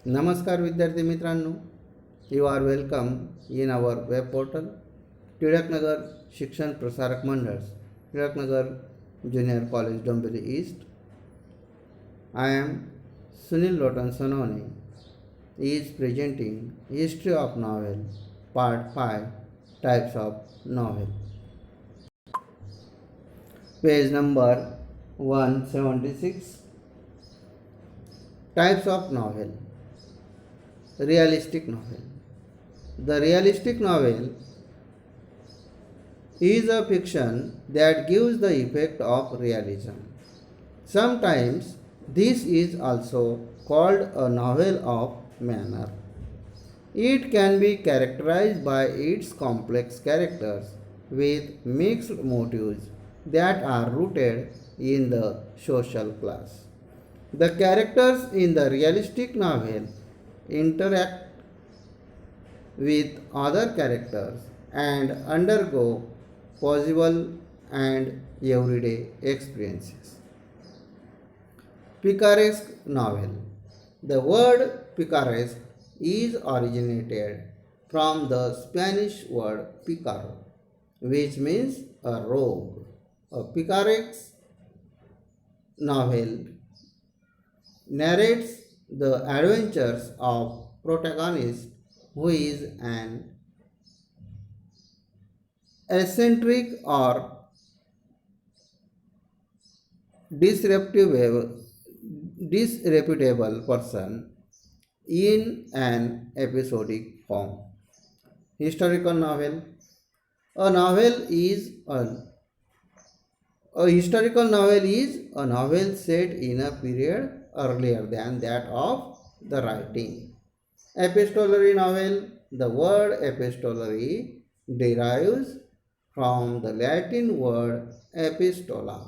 नमस्कार विद्यार्थी मित्रांनो, you are welcome in our web portal Tilaknagar Shikshan Prasarak Mandal, Tilaknagar junior college Dombivli east. I am Sunil Lotan Sonone is presenting History of Novel Part 5 Types of Novel. Page number 176. Types of Novel. Realistic novel. The realistic novel is a fiction that gives the effect of realism. Sometimes this is also called a novel of manner. It can be characterized by its complex characters with mixed motives that are rooted in the social class. The characters in the realistic novel interact with other characters and undergo possible and everyday experiences. Picaresque novel. The word picaresque is originated from the Spanish word picaro, which means a rogue. A picaresque novel narrates the adventures of protagonist who is an eccentric or disreputable person in an episodic form. Historical novel. A novel is a historical novel is a novel set in a period earlier than that of the writing. Epistolary novel. The word epistolary derives from the Latin word epistola,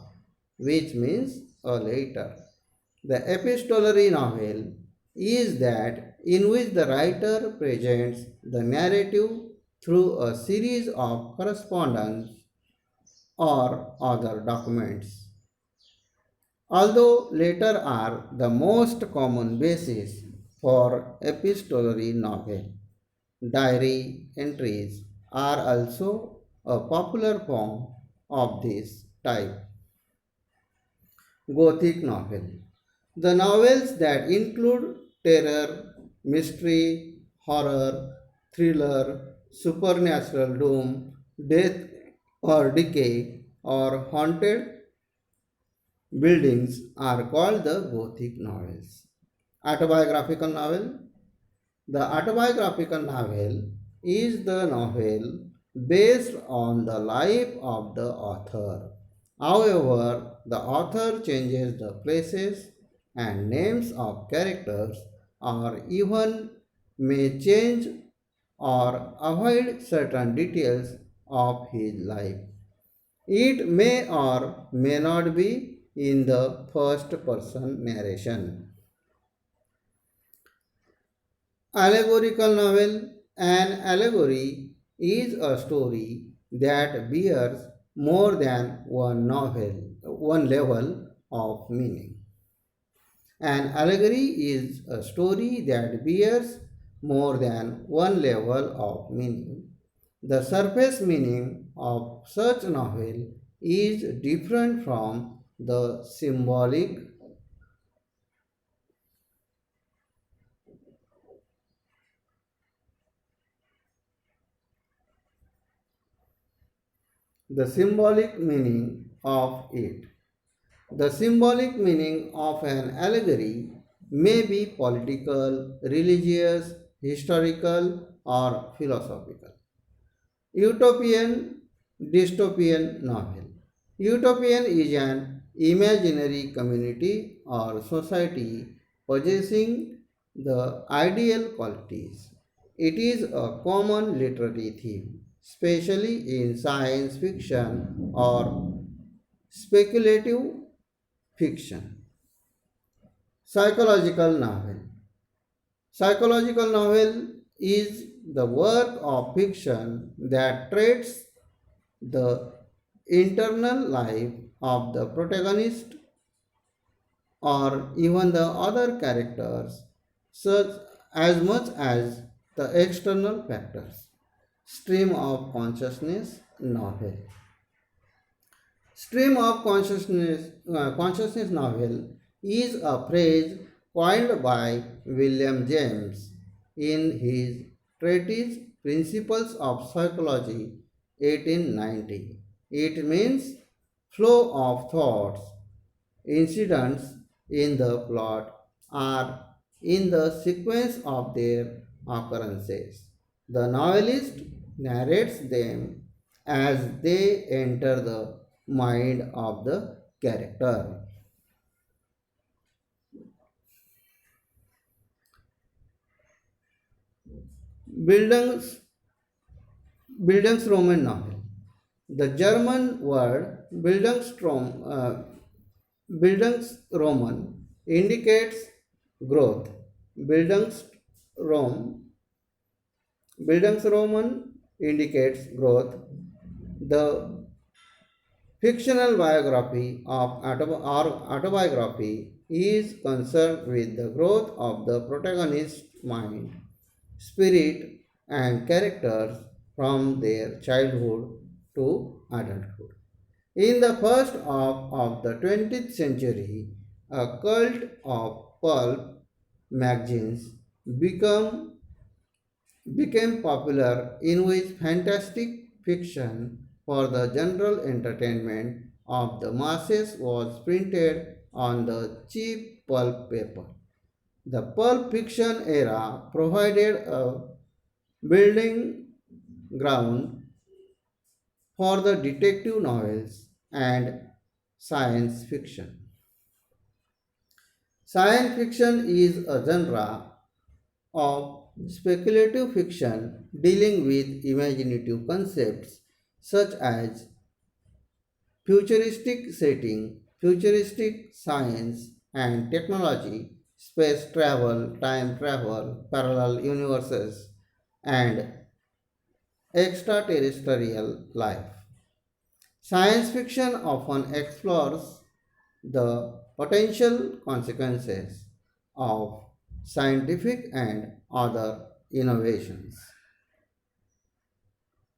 which means a letter. The epistolary novel is that in which the writer presents the narrative through a series of correspondence or other documents. Although letters are the most common basis for epistolary novel, diary entries are also a popular form of this type. Gothic novel. The novels that include terror, mystery, horror, thriller, supernatural doom, death or decay, or haunted buildings are called the Gothic novels. Autobiographical novel. The autobiographical novel is the novel based on the life of the author. However, the author changes the places and names of characters or even may change or avoid certain details of his life. It may or may not be in the first person narration. Allegorical novel. An allegory is a story that bears more than one level of meaning. An allegory is a story that bears more than one level of meaning. The surface meaning of such novel is different from the symbolic. The symbolic meaning of it. The symbolic meaning of an allegory may be political, religious, historical, or philosophical. Utopian dystopian novel. Utopian is an imaginary community or society possessing the ideal qualities. It is a common literary theme, especially in science fiction or speculative fiction. Psychological novel. Psychological novel is the work of fiction that treats the internal life of the protagonist or even the other characters such as much as the external factors. Stream of consciousness novel. Stream of consciousness novel is a phrase coined by William James in his treatise Principles of Psychology 1890. It means flow of thoughts, incidents in the plot are in the sequence of their occurrences. The novelist narrates them as they enter the mind of the character. Bildungs, Bildungsroman novel. The German word Bildungsroman indicates growth. Bildungsrom, Bildungsroman indicates growth. The fictional biography or autobiography is concerned with the growth of the protagonist's mind, spirit, and characters from their childhood to adulthood. In the first half of the 20th century, a cult of pulp magazines become, became popular in which fantastic fiction for the general entertainment of the masses was printed on the cheap pulp paper. The pulp fiction era provided a building ground for the detective novels and science fiction. Science fiction is a genre of speculative fiction dealing with imaginative concepts such as futuristic setting, futuristic science and technology, space travel, time travel, parallel universes, and extraterrestrial life. Science fiction often explores the potential consequences of scientific and other innovations.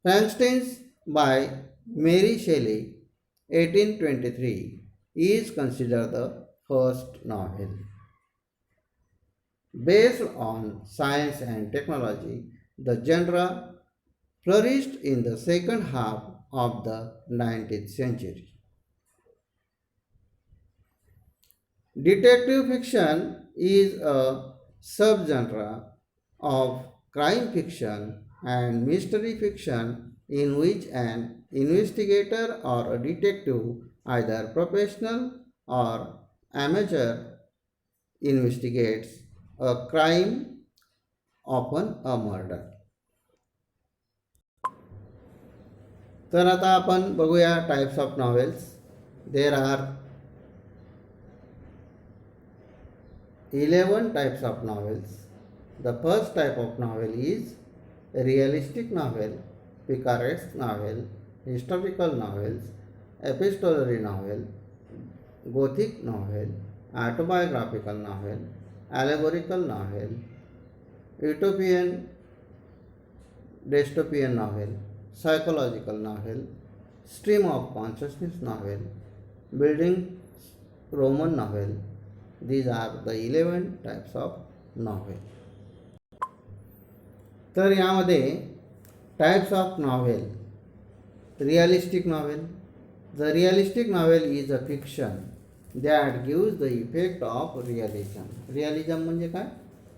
Frankenstein by Mary Shelley, 1823, is considered the first novel. Based on science and technology, the genre flourished in the second half of the 19th century. Detective fiction is a subgenre of crime fiction and mystery fiction in which an investigator or a detective, either professional or amateur, investigates a crime, often a murder. तर आता आपण बघूया types of novels. There are 11 types of novels. The first type of novel is realistic novel, picaresque novel, historical novels, epistolary novel, gothic novel, autobiographical novel, allegorical novel, utopian dystopian novel, psychological novel, stream of consciousness novel, building Roman novel. These are the 11 types of novel. तर यामध्ये types of novel. Realistic novel. The realistic novel is a fiction that gives the effect of realism. Realism म्हणजे काय?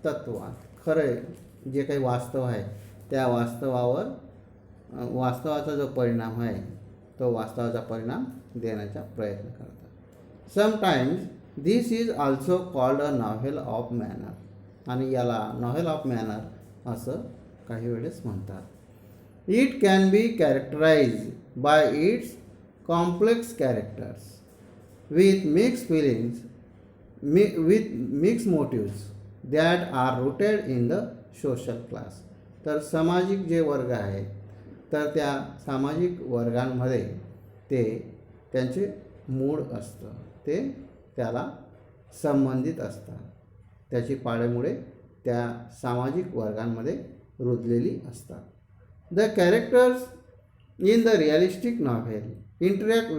तत्वात खरं जे काही वास्तव आहे त्या वास्तवावर वास्तवाचा जो परिणाम आहे तो वास्तवाचा परिणाम देण्याचा प्रयत्न करतात. Sometimes this is also called a novel of manner. आणि याला नॉव्हेल ऑफ मॅनर असं काही वेळेस म्हणतात. It can be characterise bye it's complex characters with mixed feelings, with mixed motives that are rooted in the social class. तर सामाजिक जे वर्ग आहेत तर त्या सामाजिक वर्गांमध्ये ते त्यांचे मूळ असतं, ते त्याला संबंधित असतात, त्याची पाळेमुळे त्या सामाजिक वर्गांमध्ये रुजलेली असतात. The characters in the realistic novel interact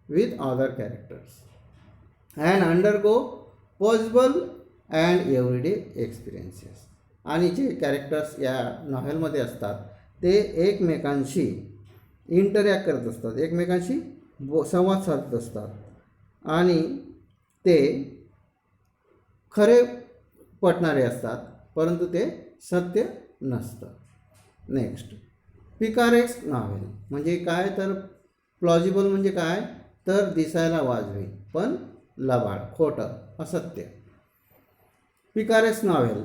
with other characters and undergo possible and everyday experiences. आणि जे कॅरेक्टर्स या नॉव्हेलमध्ये असतात ते एकमेकांशी इंटरॅक्ट करत असतात, एकमेकांशी संवाद साधत असतात आणि ते खरे पटणारे असतात, परंतु ते सत्य नसतं. नेक्स्ट, पिकारेक्स नॉव्हेल म्हणजे काय तर प्लॉजिबल म्हणजे काय तर दिसायला वाजवी पण लबाड, खोटं, असत्य. Picaresque novel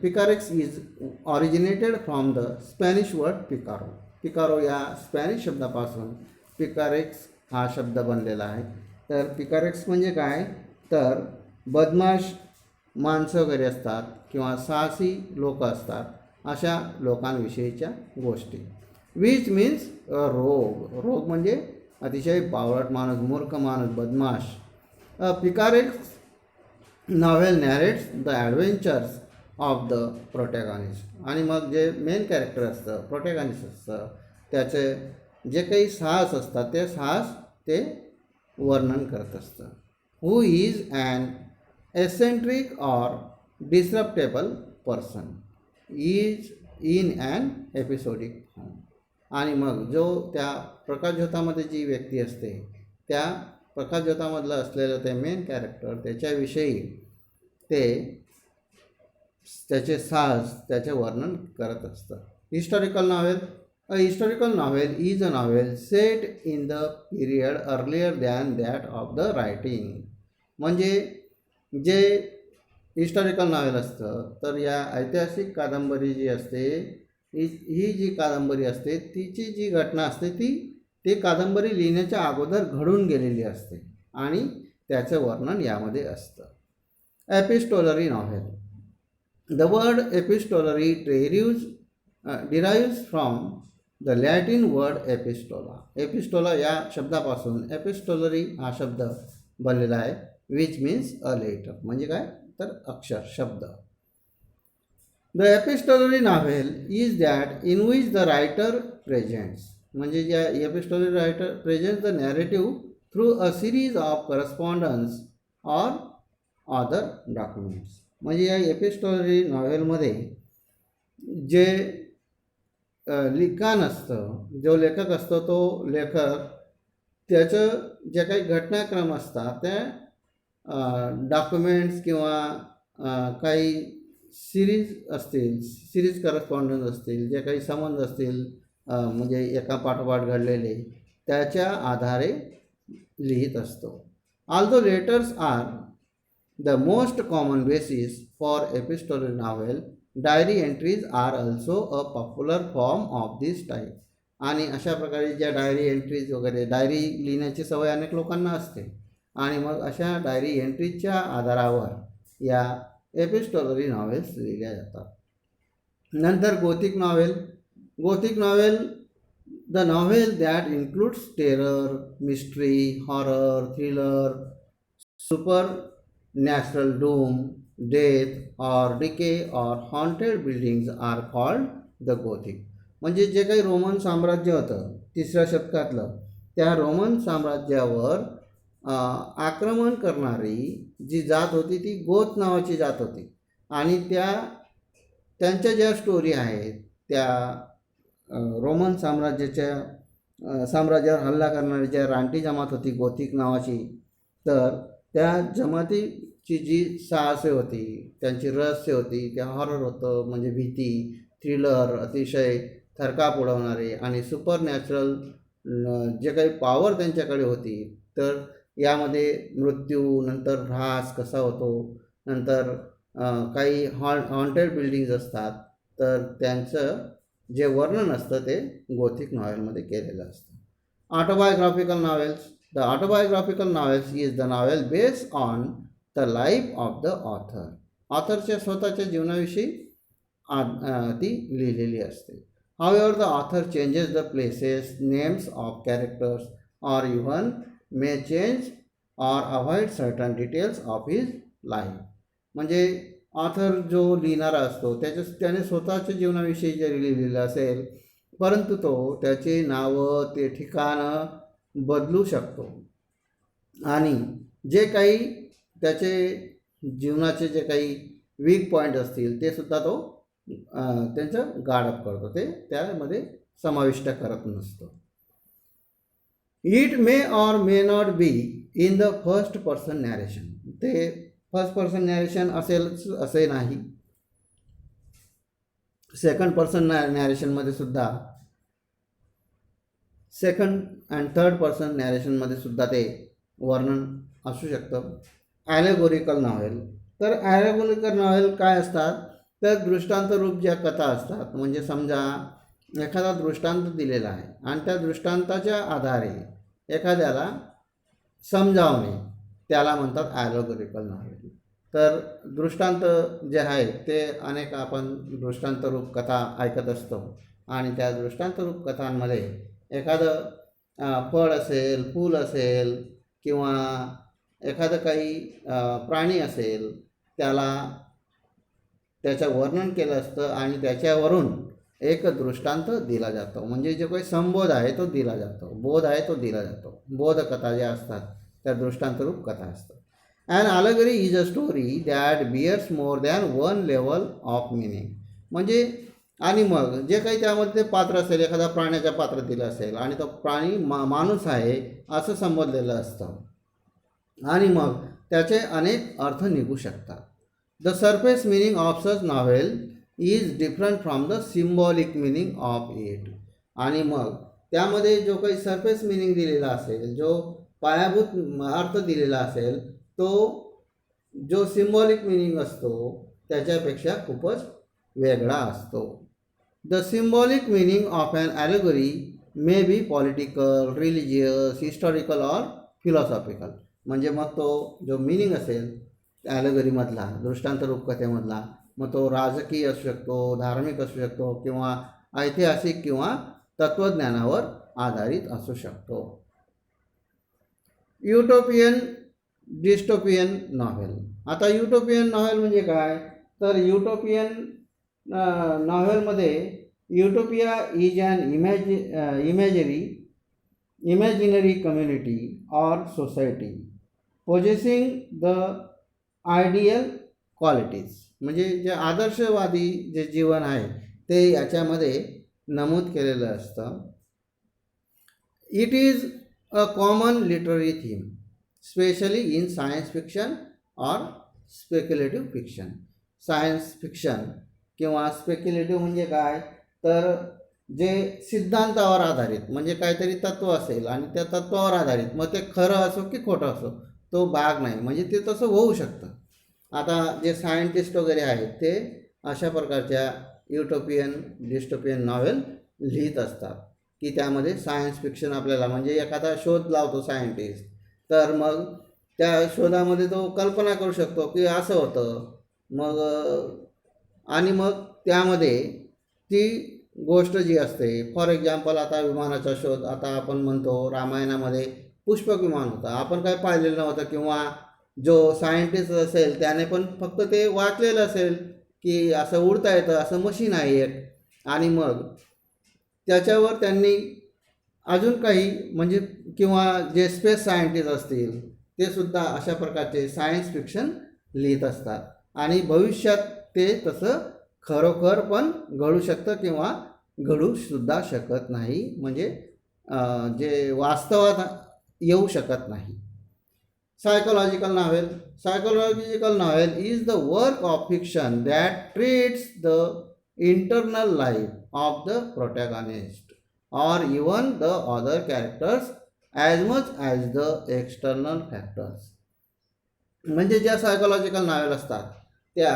picaresque is originated from the Spanish word picaro. Picaro या स्पॅनिश शब्दापासून पिकारेक्स हा शब्द बनलेला आहे. तर पिकारेक्स म्हणजे काय तर बदमाश माणसं वगैरे असतात किंवा साहसी लोक असतात, अशा लोकांविषयीच्या गोष्टी. विच मीन्स रोग म्हणजे अतिशय बावळट माणूस, मूर्ख माणूस, बदमाश. Picaresque novel narrates the adventures of the protagonist. आणि मग जे मेन कॅरेक्टर असतं, प्रोटॅगॉनिस्ट असतं, त्याचे जे काही साहस असतात ते साहस ते वर्णन करत असतं. Who is an eccentric or disreputable person is in an episodic form. आणि मग जो त्या प्रकाशझोतामध्ये जी व्यक्ती असते त्या प्रकाशझोतामधलं असलेलं ते मेन कॅरेक्टर त्याच्याविषयी ते त्याचे साहस त्याचे वर्णन करत असतं. Historical novel. A historical novel is a novel set in the period earlier than that of the writing. म्हणजे जे हिस्टॉरिकल नॉव्हेल असतं तर या ऐतिहासिक कादंबरी जी असते ही जी कादंबरी असते तिची जी घटना असते ती कादंबरी लिहिण्याच्या अगोदर घडून गेलेली असते आणि त्याचं वर्णन यामध्ये असतं. Epistolary novel. The word epistolary derives from the Latin word epistola. Epistola या शब्दापासून एपिस्टोलरी हा शब्द बनलेला आहे. विच मीन्स अ लेटर म्हणजे काय तर अक्षर, शब्द. The epistolary novel is that in which the writer presents. म्हणजे ज्या epistolary writer presents the narrative through a series of correspondence or other documents. म्हणजे या एपिस्टोलरी नॉव्हेलमध्ये जे लिखाण असतं, जो लेखक असतो तो लेखक त्याचं जे काही घटनाक्रम असतात त्या डॉक्युमेंट्स किंवा काही सिरीज असतील, सिरीज करस्पॉन्डन्स असतील, जे काही संबंध असतील म्हणजे एका पाठोपाठ घडलेले त्याच्या आधारे लिहित असतो. Although letters are the most common basis for epistolary novel, diary entries are also a popular form of this type. आणि अशा प्रकारे ज्या डायरी एंट्रीज वगैरे, डायरी लिहिण्याची सवय अनेक लोकांना असते आणि मग अशा डायरी एंट्रीजच्या आधारावर या एपिस्टोलरी नॉव्हेल्स लिहिल्या जातात. नंतर gothic novel. Gothic novel the novel that includes terror, mystery, horror, thriller, supernatural doom, death और डिके और haunted buildings are called the gothic. म्हणजे जे काही रोमन साम्राज्य होतं 3ऱ्या शतकातलं, त्या रोमन साम्राज्यावर आक्रमण करणारी जी जात होती ती गोथ नावाची जात होती आणि त्यांच्या ज्या स्टोरी आहेत त्या रोमन साम्राज्यावर हल्ला करणारी ज्या रानटी जमात होती गोथिक नावाची, तर त्या जमातीची जी साहसे होती, त्यांची रहस्य होती, त्या हॉरर होतं म्हणजे भीती, थ्रिलर, अतिशय थरकाप उडवणारे आणि सुपर नॅचरल जे काही पॉवर त्यांच्याकडे होती, तर यामध्ये मृत्यू, नंतर ऱ्हास कसा होतो, नंतर काही हॉन्टेड बिल्डिंग्स असतात, तर त्यांचं जे वर्णन असतं ते गोथिक नॉव्हेलमध्ये केलेलं असतं. Autobiographical novels. The autobiographical novels is the novel based on the life of the author. ऑथरच्या स्वतःच्या जीवनाविषयी ती लिहिलेली असते. However, the author changes the places, names of characters, or even may change or avoid certain details of his life. म्हणजे author जो लिहिणारा असतो त्याने स्वतःच्या जीवनाविषयी जरी लिहिलेलं असेल, परंतु तो त्याचे नावं ते ठिकाणं बदलू शकतो आणि जे काही त्याचे जीवनाचे जे काही वीक पॉईंट असतील ते सुद्धा तो त्यांचं गाडप करतो, ते त्यामध्ये समाविष्ट करत नसतो. It may or may not be in the first person narration. ते फर्स्ट पर्सन नॅरेशन असेलच असे नाही, सेकंड पर्सन नॅरेशनमध्ये सुद्धा, सेकंड अँड थर्ड पर्सन नॅरेशनमध्ये सुद्धा ते वर्णन असू शकतं. ॲलेगोरिकल नॉव्हेल. तर ॲलेगोरिकल नॉव्हेल काय असतात, तर दृष्टांतरूप ज्या कथा असतात, म्हणजे समजा एखादा दृष्टांत दिलेला आहे आणि त्या दृष्टांताच्या आधारे एखाद्याला समजावणे, त्याला म्हणतात ॲलेगोरिकल नॉव्हेल. तर दृष्टांत जे आहे ते अनेक आपण दृष्टांतरूप कथा ऐकत असतो आणि त्या दृष्टांतरूप कथांमध्ये एखादं फळ असेल, फूल असेल किंवा एखादं काही प्राणी असेल, त्याचं वर्णन केलं असतं आणि त्याच्यावरून एक दृष्टांत दिला जातो, म्हणजे जो काही संबोध आहे तो दिला जातो, बोध आहे तो दिला जातो. बोधकथा ज्या असतात त्या दृष्टांतरूप कथा असतात. And allegory is a story that bears more than one level of meaning. म्हणजे आणि मग जे काही त्यामध्ये पात्र असेल, एखादा प्राण्याचं पात्र दिलं असेल आणि तो प्राणी माणूस आहे असं संबोधलेलं असतं आणि मग त्याचे अनेक अर्थ निघू शकतात. The surface meaning of such novel is different from the symbolic meaning of it. आणि मग त्यामध्ये जो काही सरफेस मिनिंग दिलेला असेल, जो पायाभूत अर्थ दिलेला असेल, तो जो सिम्बॉलिक मिनिंग असतो त्याच्यापेक्षा खूपच वेगळा असतो. The symbolic meaning of an allegory may be political, religious, historical or philosophical. म्हणजे मग तो जो मिनिंग असेल ॲलेगरीमधला, दृष्टांतरूप कथेमधला, मग तो राजकीय असू शकतो, धार्मिक असू शकतो किंवा ऐतिहासिक किंवा तत्त्वज्ञानावर आधारित असू शकतो. Utopian dystopian novel. आता युटोपियन नॉव्हेल म्हणजे काय, तर युटोपियन नॉव्हेलमध्ये utopia is an imaginary community or society possessing the ideal qualities. म्हणजे जे आदर्शवादी जे जीवन आहे ते याच्यामध्ये नमूद केलेलं असतं. It is a common literary theme specially in science fiction or speculative fiction. Science fiction किंवा स्पेक्युलेटिव्ह म्हणजे काय, तर जे सिद्धांतावर आधारित, म्हणजे काहीतरी तत्त्व असेल आणि त्या तत्त्वावर आधारित, मग ते खरं असो की खोटं असो तो भाग नाही, म्हणजे ते तसं होऊ शकतं. आता जे सायंटिस्ट वगैरे आहेत ते अशा प्रकारच्या युटोपियन डिस्टोपियन नॉव्हेल लिहित असतात की त्यामध्ये सायन्स फिक्शन आपल्याला, म्हणजे एखादा शोध लावतो सायंटिस्ट, तर मग त्या शोधामध्ये तो कल्पना करू शकतो की असं होतं, मग आणि मग त्यामध्ये ती गोष्ट जी असते, फॉर एक्झाम्पल आता विमानाचा शोध, आता आपण म्हणतो रामायणामध्ये पुष्पक विमान होतं, आपण काय पाहिलेलं नव्हतं किंवा जो सायंटिस्ट असेल त्याने पण फक्त ते वाचलेलं असेल की असं उडता येतं, असं मशीन आहे एक, आणि मग त्याच्यावर त्यांनी अजून काही, म्हणजे किंवा जे स्पेस सायंटिस्ट असतील ते सुद्धा अशा प्रकारचे सायन्स फिक्शन लिहित असतात आणि भविष्यात ते तसं खरोखर पण घडू शकतं किंवा घडू सुद्धा शकत नाही, म्हणजे जे वास्तवात येऊ शकत नाही. Psychological novel. Psychological novel is the work of fiction that treats the internal life of the protagonist or even the other characters as much as the external factors. म्हणजे ज्या सायकोलॉजिकल नॉवेल असतात त्या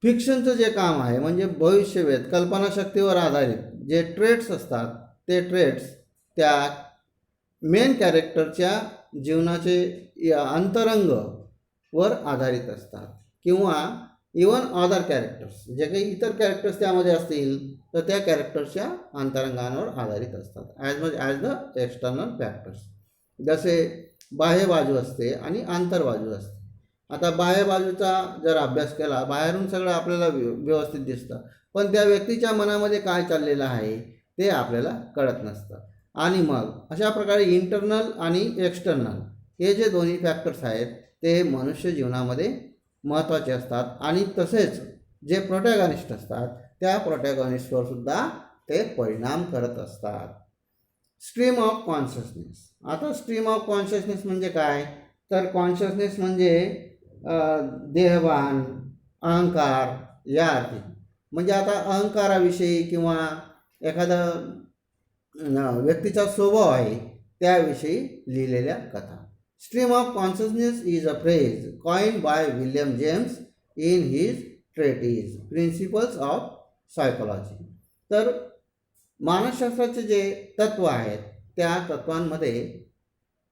फिक्शनचं जे काम आहे, म्हणजे भविष्यवेध, कल्पनाशक्तीवर आधारित जे ट्रेट्स असतात ते ट्रेट्स त्या मेन कॅरेक्टरच्या जीवनाचे अंतरंग वर आधारित असतात किंवा इवन अदर कॅरेक्टर्स, जे काही इतर कॅरेक्टर्स त्यामध्ये असतील तर त्या कॅरेक्टर्सच्या अंतरंगांवर आधारित असतात, as much as the external factors. जसे बाह्य बाजू असते आणि आंतरबाजू असते. आता बाह्य बाजूचा जर अभ्यास केला, बाहेरून सगळं आपल्याला व्यवस्थित दिसतं, पण त्या व्यक्तीच्या मनामध्ये काय चाललेलं आहे ते आपल्याला कळत नसतं. आणि मग अशा प्रकारे इंटरनल आणि एक्सटर्नल हे जे दोन्ही फॅक्टर्स आहेत ते मनुष्य जीवनामध्ये महत्त्वाचे असतात. आणि तसेच जे प्रोटॅगॉनिस्ट असतात त्या प्रोटॅगॉनिस्टवर सुद्धा ते परिणाम करत असतात. Stream of consciousness. आता स्ट्रीम ऑफ कॉन्शियसनेस म्हणजे काय, तर कॉन्शियसनेस म्हणजे देहभान, अहंकार या अर्थी. म्हणजे आता अहंकाराविषयी किंवा एखादा व्यक्तीचा स्वभाव आहे त्याविषयी लिहिलेल्या कथा. Stream of consciousness is a phrase coined by William James in his treatise principles of psychology. तर मानसशास्त्राचे जे तत्व आहेत त्या तत्वांमध्ये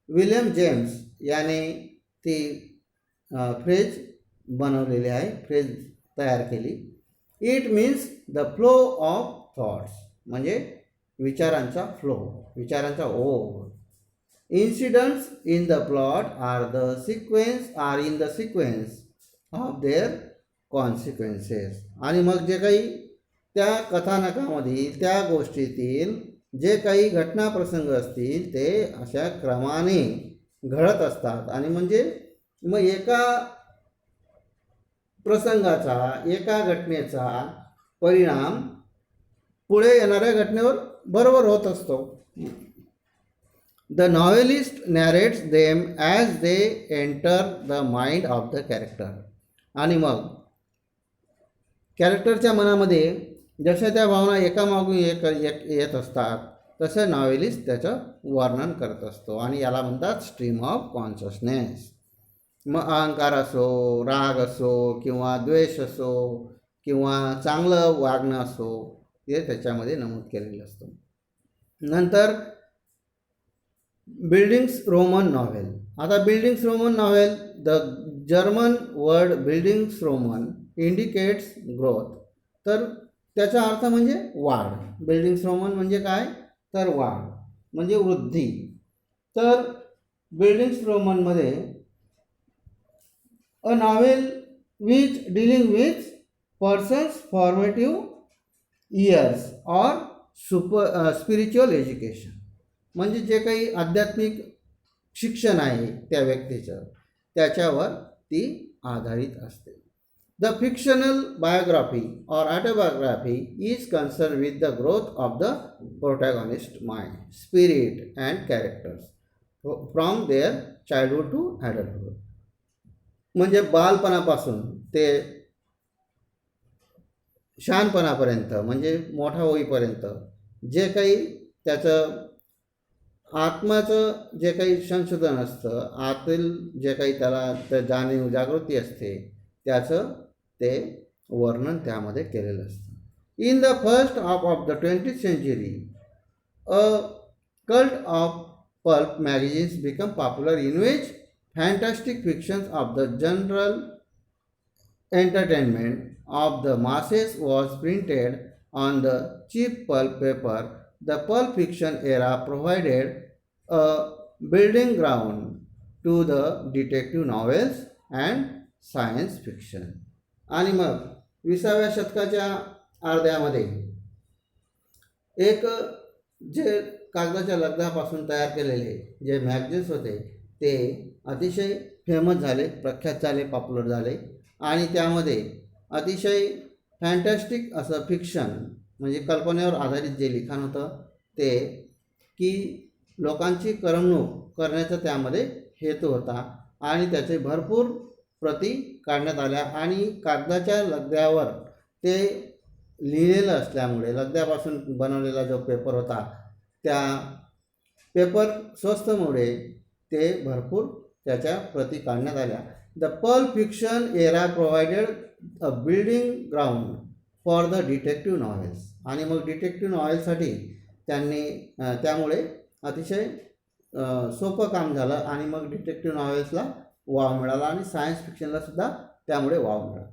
विल्यम जेम्स याने ती फ्रेज बनवलेली आहे, फ्रेज तयार केली. It means the flow of thoughts, म्हणजे विचारांचा फ्लो, विचारांचा ओघ. Incidence in the plot are in the sequence of their consequences. आणि मग जे काही त्या कथानकामध्ये त्या गोष्टीतील जे काही घटना प्रसंग असतील ते अशा क्रमाने घडत असतात. आणि म्हणजे मग एका प्रसंगाचा, एका घटनेचा परिणाम पुढे येणाऱ्या घटनेवर बरोबर होत असतो. The novelist narrates them as they enter the mind of the character. आणि मग कॅरेक्टरच्या मनामध्ये जशा त्या भावना एकामागून एक येत असतात तसं नॉवेलिस्ट त्याचं वर्णन करत असतो. आणि याला म्हणतात स्ट्रीम ऑफ कॉन्शियसनेस. मग अहंकार असो, राग असो किंवा द्वेष असो किंवा चांगलं वागणं असो ते त्याच्यामध्ये नमूद केलेलं असतं. नंतर बिल्डिंग्स रोमन नॉव्हेल. आता buildings Roman novel, the German word buildings Roman indicates growth. तर त्याचा अर्थ म्हणजे वाढ. बिल्डिंग्स रोमन म्हणजे काय, तर वाढ म्हणजे वृद्धी. तर बिल्डिंग्स रोमनमध्ये a novel which dealing with persons formative years or spiritual education. म्हणजे जे काही आध्यात्मिक शिक्षण आहे त्या व्यक्तीचं त्याच्यावर ती आधारित असते. The fictional biography or autobiography is concern with the growth of the protagonist mind, spirit and characters from their childhood to adulthood. म्हणजे बालपणापासून ते शहाणपणापर्यंत म्हणजे मोठा होईपर्यंत जे काही त्याचं आत्माचं जे काही संशोधन असतं, आतील जे काही त्याला जाणीव जागृती असते त्याचं ते वर्णन त्यामध्ये केलेलं असतं. In the first half of the 20th century a cult of pulp magazines become popular in which fantastic fictions of the general entertainment of the masses was printed on the cheap pulp paper. The pulp fiction era provided a building ground to the detective novels and science fiction. आणि मग 20व्या शतकाच्या अर्ध्यामध्ये एक जे कागदाच्या लगद्यापासून तयार केलेले जे मॅगझिन्स होते ते अतिशय फेमस झाले, प्रख्यात झाले, पॉप्युलर झाले. आणि त्यामध्ये अतिशय फॅन्टॅस्टिक असं फिक्शन म्हणजे कल्पनेवर आधारित जे लिखाण होतं ते की लोकांची करमणूक करण्याचा त्यामध्ये हेतू होता. आणि त्याचे भरपूर प्रती काढण्यात आल्या. आणि कागदाच्या लगद्यावर ते लिहिलेलं असल्यामुळे लगद्यापासून बनवलेला जो पेपर होता त्या पेपर स्वस्तमुळे ते भरपूर त्याच्या प्रती काढण्यात आल्या. The pulp fiction era provided a building ground for the detective novels. आणि मग डिटेक्टिव्ह नॉव्हेल्ससाठी त्यांनी त्यामुळे अतिशय सोपं काम झालं. आणि मग डिटेक्टिव्ह नॉव्हेल्सला वाव मिळाला आणि सायन्स फिक्शनलासुद्धा त्यामुळे वाव मिळाला.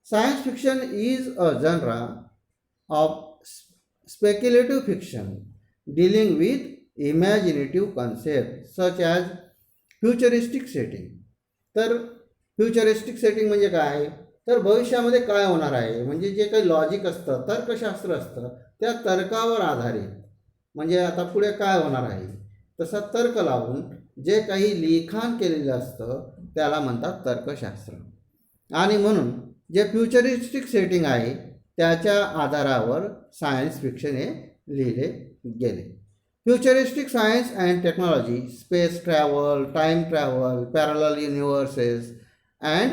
Science fiction is a genre of speculative fiction dealing with imaginative concept such as futuristic setting. तर फ्युचरिस्टिक सेटिंग म्हणजे काय, तर भविष्यामध्ये काय होणार आहे, म्हणजे जे काही लॉजिक असतं, तर्कशास्त्र असतं, त्या तर्कावर आधारित, म्हणजे आता पुढे काय होणार आहे तसा तर्क लावून जे काही लिखाण केलेलं असतं त्याला म्हणतात तर्कशास्त्र. आणि म्हणून जे फ्युचरिस्टिक सेटिंग आहे त्याच्या आधारावर सायन्स फिक्शन हे लिहिले गेले. Futuristic science and technology, space travel, time travel, parallel universes and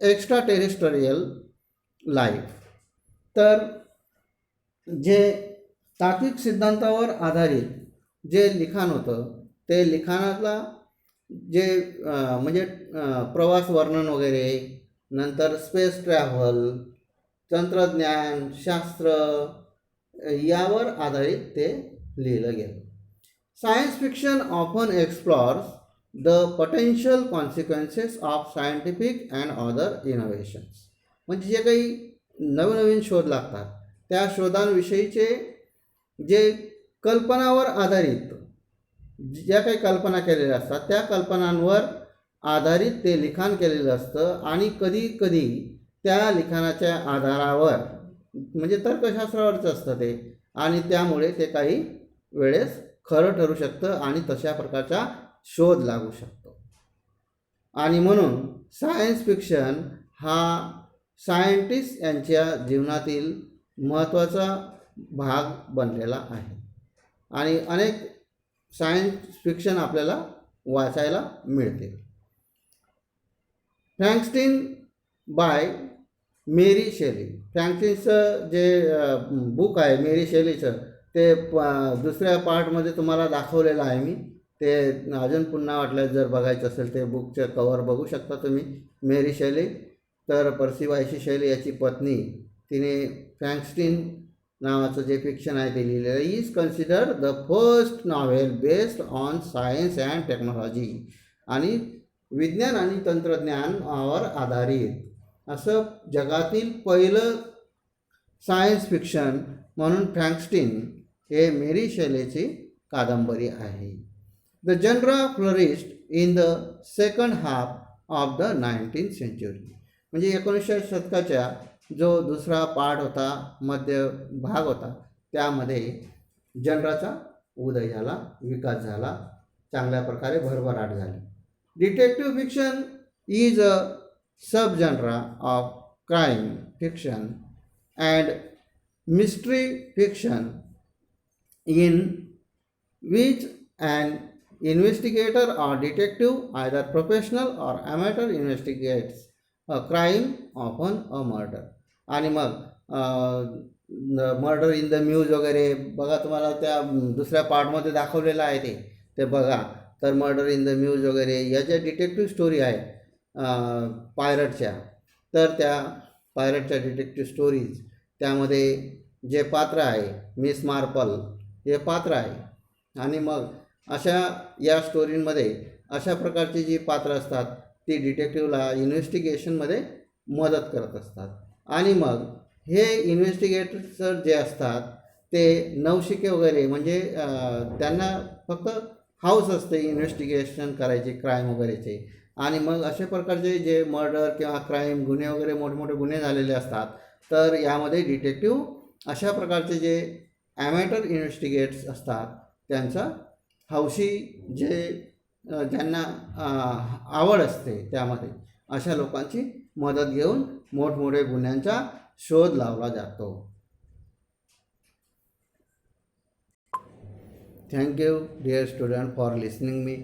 extraterrestrial life. तर जे तात्विक सिद्धांतावर आधारित जे लिखाण होतं ते लिखाणातला जे म्हणजे प्रवास वर्णन वगैरे, नंतर स्पेस ट्रॅव्हल, तंत्रज्ञान, शास्त्र यावर आधारित ते लिहिलं गेलं. Science fiction often explores the potential consequences of scientific and other innovations. म्हणजे जे काही नवनवीन शोध लागतात त्या शोधांविषयीचे जे कल्पनावर आधारित ज्या काही कल्पना केलेल्या असतात त्या कल्पनांवर आधारित ते लिखाण केलेलं असतं. आणि कधी कधी त्या लिखाणाच्या आधारावर म्हणजे तर्कशास्त्रावरच असतं ते, आणि त्यामुळे ते काही वेळेस खरं ठरू शकतं आणि तशा प्रकारचा शोध लागू शकतो. आणि म्हणून सायन्स फिक्शन हा सायंटिस्ट यांच्या जीवनातील महत्त्वाचा भाग बनलेला आहे. आणि अनेक सायन्स फिक्शन आपल्याला वाचायला मिळते. फ्रँकस्टीन बाय मेरी शेली. फ्रँकस्टीनचं जे बुक आहे मेरी शेलीचं ते दुसऱ्या पार्टमध्ये तुम्हाला दाखवलेलं आहे मी. ते अजून पुन्हा वाटलं जर बघायचं असेल ते बुकचं कवर बघू शकता तुम्ही. मेरी शेली, तर पर्सी बायशी शेली याची पत्नी, तिने फ्रँकस्टीन नावाचं जे फिक्शन आहे ते लिहिलेलं. Is consider the first novel based on science and technology. आणि विज्ञान आणि तंत्रज्ञानावर आधारित असं जगातील पहिलं सायन्स फिक्शन म्हणून फ्रँकस्टीन हे मेरी शेलीची कादंबरी आहे. The genre flourished in the second half of the 19th century. म्हणजे 19व्या शतकाच्या जो दुसरा पार्ट होता, मध्य भाग होता, त्यामध्ये जनराचा उदय झाला, विकास झाला, चांगल्या प्रकारे भरभराट झाली. Detective fiction is a subgenre of crime fiction and mystery fiction in which an investigator or detective, either professional or amateur, investigates a crime, often a murder. आणि मग मर्डर इन द म्यूज वगैरे बघा, तुम्हाला त्या दुसऱ्या पार्टमध्ये दाखवलेलं आहे ते बघा. तर मर्डर इन द म्यूज वगैरे या ज्या डिटेक्टिव्ह स्टोरी आहे पायरटच्या, तर त्या पायरटच्या डिटेक्टिव्ह स्टोरीज त्यामध्ये जे पात्र आहे मिस मार्पल हे पात्र आहे. आणि मग अशा या स्टोरींमध्ये अशा प्रकारची जी पात्र असतात ती डिटेक्टिव्हला इन्व्हेस्टिगेशनमध्ये मदत करत असतात. आणि मग हे इन्व्हेस्टिगेटर जे असतात ते नवशिके वगैरे, म्हणजे त्यांना फक्त हाऊस असते इन्व्हेस्टिगेशन करायची क्राईम वगैरेचे. आणि मग अशा प्रकारचे जे मर्डर किंवा क्राईम गुन्हे वगैरे मोठमोठे गुन्हे झालेले असतात, तर यामध्ये डिटेक्टिव्ह अशा प्रकारचे जे ॲमॅटर इन्व्हेस्टिगेट्स असतात त्यांचा हौशी जे ज्यांना आवड असते त्यामध्ये अशा लोकांची मदत घेऊन मोठमोठे गुन्ह्यांचा शोध लावला जातो. Thank you dear student for listening me.